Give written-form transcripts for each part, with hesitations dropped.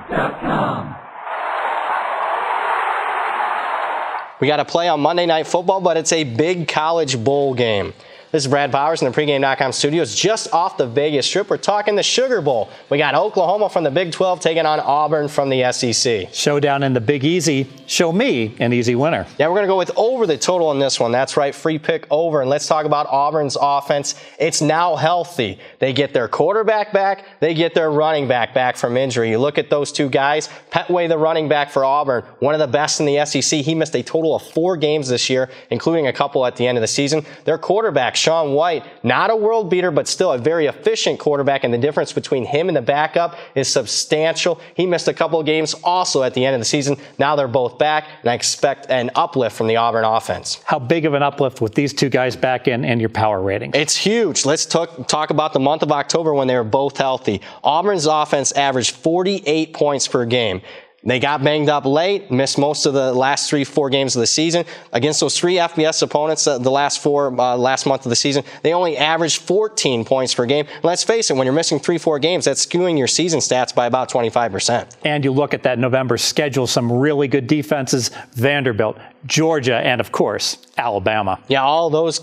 handicapped.com. We got to play on Monday Night Football, but it's a big college bowl game. This is Brad Powers in the pregame.com studios just off the Vegas Strip. We're talking the Sugar Bowl. We got Oklahoma from the Big 12 taking on Auburn from the SEC. Showdown in the Big Easy. Show me an easy winner. Yeah, we're going to go with over the total in this one. That's right, free pick over. And let's talk about Auburn's offense. It's now healthy. They get their quarterback back. They get their running back from injury. You look at those two guys. Petway, the running back for Auburn, one of the best in the SEC. He missed a total of 4 games this year, including a couple at the end of the season. Their quarterback, Sean White, not a world beater, but still a very efficient quarterback, and the difference between him and the backup is substantial. He missed a couple of games also at the end of the season. Now they're both back, and I expect an uplift from the Auburn offense. How big of an uplift with these two guys back in and your power ratings? It's huge. Let's talk about the month of October when they were both healthy. Auburn's offense averaged 48 points per game. They got banged up late, missed most of the last 3-4 games of the season. Against those 3 FBS opponents the last month of the season, they only averaged 14 points per game. And let's face it, when you're missing 3-4 games, that's skewing your season stats by about 25%. And you look at that November schedule, some really good defenses, Vanderbilt, Georgia, and of course, Alabama. Yeah, all those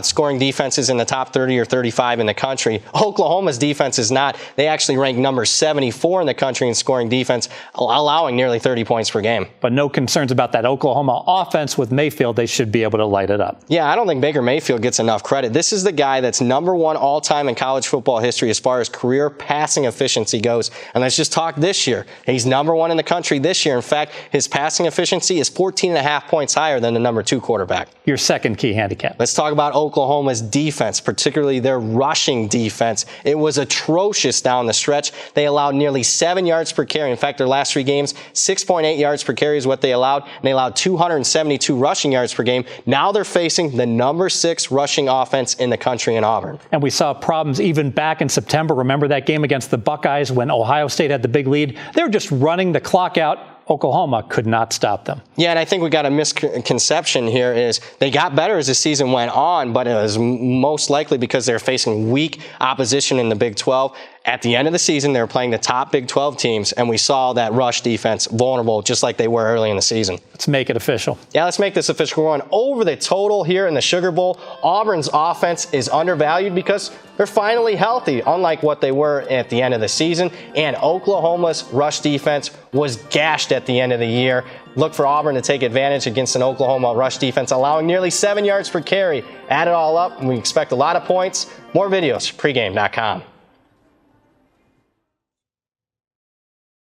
scoring defenses in the top 30 or 35 in the country. Oklahoma's defense is not. They actually rank number 74 in the country in scoring defense, allowing nearly 30 points per game. But no concerns about that Oklahoma offense with Mayfield. They should be able to light it up. Yeah, I don't think Baker Mayfield gets enough credit. This is the guy that's number 1 all-time in college football history as far as career passing efficiency goes. And let's just talk this year. He's number 1 in the country this year. In fact, his passing efficiency is 14.5 points higher than the number 2 quarterback. Your second key handicap. Let's talk about Oklahoma's defense, particularly their rushing defense. It was atrocious down the stretch. They allowed nearly 7 yards per carry. In fact, their last 3 games, 6.8 yards per carry is what they allowed. And they allowed 272 rushing yards per game. Now they're facing the number 6 rushing offense in the country in Auburn. And we saw problems even back in September. Remember that game against the Buckeyes when Ohio State had the big lead? They were just running the clock out. Oklahoma could not stop them. Yeah, and I think we got a misconception here is they got better as the season went on, but it was most likely because they were facing weak opposition in the Big 12. At the end of the season, they were playing the top Big 12 teams, and we saw that rush defense vulnerable just like they were early in the season. Let's make it official. Yeah, let's make this official. We're going over the total here in the Sugar Bowl. Auburn's offense is undervalued because they're finally healthy, unlike what they were at the end of the season. And Oklahoma's rush defense was gashed at the end of the year. Look for Auburn to take advantage against an Oklahoma rush defense, allowing nearly 7 yards per carry. Add it all up, and we expect a lot of points. More videos, pregame.com.